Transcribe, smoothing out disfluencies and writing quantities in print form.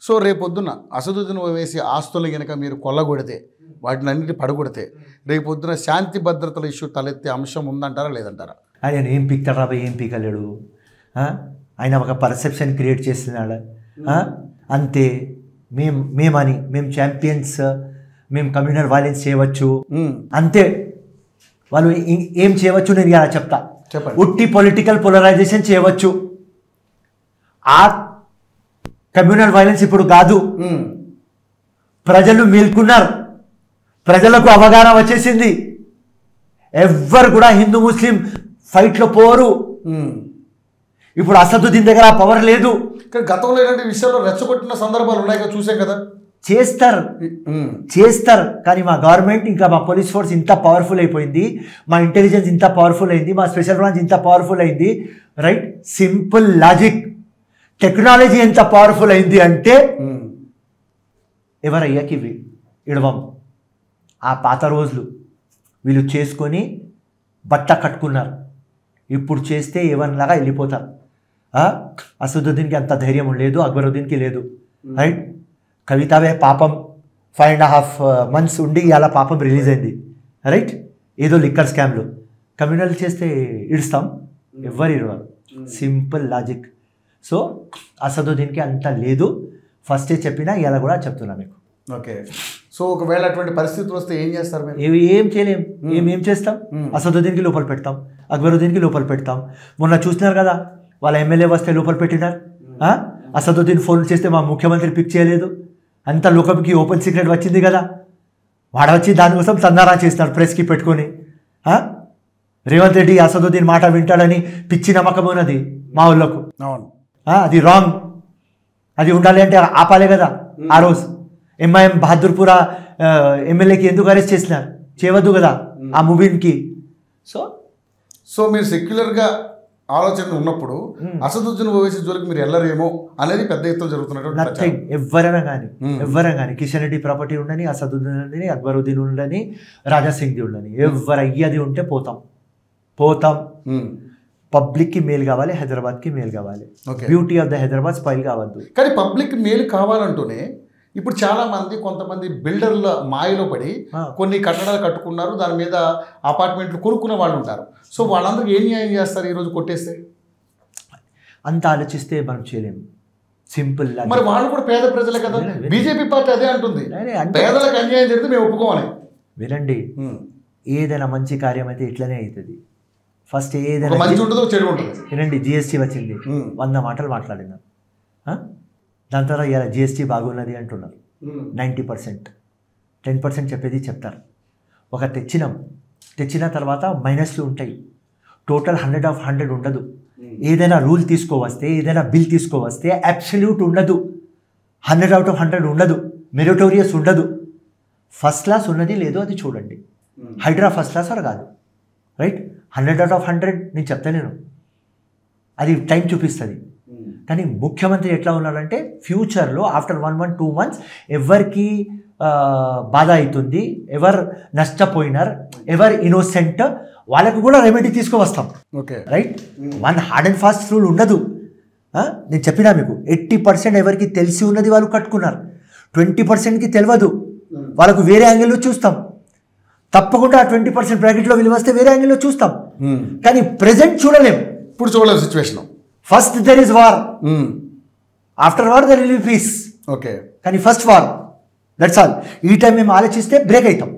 So రేపొద్దున అసదుద్దీన్ ఓవైసీ ఆస్తులు గనక మీరు కొల్లగొడితే, వాటిని అన్నిటి పడగొడితే రేపొద్దున శాంతి భద్రతల ఇష్యూ తలెత్తే అంశం ఉందంటారా లేదంటారా? ఆయన ఏం పీక్తాడు రాబోయే, ఏం పీకలేడు. ఆయన ఒక పర్సెప్షన్ క్రియేట్ చేస్తున్నాడు అంతే. మేము ఛాంపియన్స్, మేము కమ్యూనల్ వైలెన్స్ చేయవచ్చు అంతే. వాళ్ళు ఏం చేయవచ్చు నేను ఇలా చెప్తా. ఉట్టి పొలిటికల్ పోలరైజేషన్ చేయవచ్చు. ఆ కమ్యూనల్ వైలెన్స్ ఇప్పుడు కాదు. ప్రజలు మేల్కున్నారు, ప్రజలకు అవగాహన వచ్చేసింది. ఎవ్వరు కూడా హిందూ ముస్లిం ఫైట్లో పోరు. ఇప్పుడు అసదుద్దీన్ దగ్గర ఆ పవర్ లేదు. గతంలో ఇలాంటి విషయాల్లో రెచ్చగొట్టిన సందర్భాలు ఉన్నాయి కదా, చూసాం కదా. చేస్తారు కానీ మా గవర్నమెంట్ ఇంకా మా పోలీస్ ఫోర్స్ ఇంత పవర్ఫుల్ అయిపోయింది, మా ఇంటెలిజెన్స్ ఇంత పవర్ఫుల్ అయింది, మా స్పెషల్ బ్రాంచ్ ఇంత పవర్ఫుల్ అయింది. Right, simple logic. టెక్నాలజీ ఎంత పవర్ఫుల్ అయింది అంటే ఎవరయ్యాకి ఇడవం. ఆ పాత రోజులు వీళ్ళు చేసుకొని బట్ట కట్టుకున్నారు. ఇప్పుడు చేస్తే ఏమన్నాగా వెళ్ళిపోతారు. అసదుద్దీన్కి అంత ధైర్యం లేదు, అక్బరుద్దీన్కి లేదు. రైట్, కవితవే పాపం 5.5 months ఉండి ఇలా పాపం రిలీజ్ అయింది. రైట్, ఏదో లిక్కర్ స్కామ్లో. కమ్యూనల్ చేస్తే ఇడుస్తాం, ఎవ్వరు ఇడవారు. Simple logic. సో అసదుద్దీన్కి అంత లేదు. ఫస్టే చెప్పినా ఇలా కూడా చెప్తున్నా మీకు. ఓకే, సో ఒకవేళ అటువంటి పరిస్థితులు వస్తే ఏం చేస్తారు? ఏం చేయలేం. ఏం చేస్తాం? అసదుద్దీన్కి లోపల పెడతాం, అక్బరుద్దీన్కి లోపల పెడతాం. మొన్న చూస్తున్నారు కదా, వాళ్ళ ఎమ్మెల్యే వస్తే లోపల పెట్టినారు. అసదుద్దీన్ ఫోన్ చేస్తే మా ముఖ్యమంత్రి పిక్ చేయలేదు. అంత లోకంకి ఓపెన్ సీక్రెట్ వచ్చింది కదా. వాడు వచ్చి దానికోసం సంధారా చేస్తున్నారు ప్రెస్కి పెట్టుకొని. రేవంత్ రెడ్డి అసదుద్దీన్ మాట వింటాడని పిచ్చి నమ్మకం ఉన్నది మా ఊళ్ళకు. అది రాంగ్. అది ఉండాలి అంటే ఆపాలే కదా. ఆ రోజు ఎంఐఎం బహదూర్పుర ఎమ్మెల్యేకి ఎందుకు అరెస్ట్ చేసినారు? చేయవద్దు కదా ఆ మూవీకి. సో మీరు సెక్యులర్గా ఆలోచన ఉన్నప్పుడు అసదుద్దీన్ ఓవైసీ జోలికి మీరు వెళ్ళరేమో అనేది పెద్ద ఎత్తున జరుగుతున్నట్టు. ఎవరైనా కానీ కిషన్ రెడ్డి ప్రాపర్టీ ఉండని, అసదుద్దీన్ ఉండని, అక్బరుద్దీన్ ఉండని, రాజాసింగ్ది ఉండని, ఎవరు అయ్యేది ఉంటే పోతాం. పబ్లిక్కి మేలు కావాలి, హైదరాబాద్కి మేలు కావాలి. Beauty of the Hyderabad spoil కావద్దు. కానీ పబ్లిక్ మేలు కావాలంటూనే ఇప్పుడు కొంతమంది బిల్డర్ల మాయలో పడి కొన్ని కట్టడాలు కట్టుకున్నారు, దాని మీద అపార్ట్మెంట్లు కొనుక్కున్న వాళ్ళు ఉంటారు. సో వాళ్ళందరికీ ఏం న్యాయం చేస్తారు ఈరోజు కొట్టేస్తే? అంత ఆలోచిస్తే మనం చేయలేము. సింపుల్. మరి వాళ్ళు కూడా పేద ప్రజలే కదా. బీజేపీ పార్టీ అదే అంటుంది, పేదలకు అన్యాయం జరిగితే మేము ఒప్పుకోవాలి. వినండి, ఏదైనా మంచి కార్యం అయితే ఇట్లనే అవుతుంది. ఫస్ట్ ఏదైనా మంచి ఉంటుందో చెడు ఉంటుంది. వినండి, జిఎస్టీ వచ్చింది, 100 మాటలు మాట్లాడినా. దాని తర్వాత ఇలా జిఎస్టీ బాగున్నది అంటున్నారు. 90%, 10% చెప్పేది చెప్తారు. ఒక తెచ్చిన తర్వాత మైనస్లు ఉంటాయి. టోటల్ 100/100 ఉండదు. ఏదైనా రూల్ తీసుకోవస్తే, ఏదైనా బిల్ తీసుకోవస్తే అబ్సల్యూట్ ఉండదు. 100/100 ఉండదు. మెరిటోరియస్ ఉండదు. ఫస్ట్ క్లాస్ ఉన్నది లేదో అది చూడండి. హైడ్రా ఫస్ట్ క్లాస్ అని కాదు. రైట్, 100/100 నేను చెప్తాను. అది టైం చూపిస్తుంది. కానీ ముఖ్యమంత్రి ఎట్లా ఉన్నాడంటే ఫ్యూచర్లో ఆఫ్టర్ 1-2 months ఎవరికి బాధ అవుతుంది, ఎవరు నష్టపోయినారు, ఎవరు ఇన్నోసెంట్, వాళ్ళకు కూడా రెమెడీ తీసుకువస్తాం. Right, 1 hard and fast rule ఉండదు. నేను చెప్పినా మీకు 80% ఎవరికి తెలిసి ఉన్నది వాళ్ళు కట్టుకున్నారు, 20%కి తెలియదు, వాళ్ళకు వేరే యాంగిల్లో చూస్తాం. తప్పకుండా ఆ 20% బ్రాకెట్లో విలువ వస్తే వేరే యాంగిల్లో చూస్తాం. కానీ ప్రెజెంట్ చూడలేం. ఇప్పుడు చూడలేము situation. First there is war, after war there will be piece. Okay, కానీ ఫస్ట్ వార్, దట్స్ ఆల్. ఈ టైం మేము ఆలోచిస్తే బ్రేక్ అవుతాం.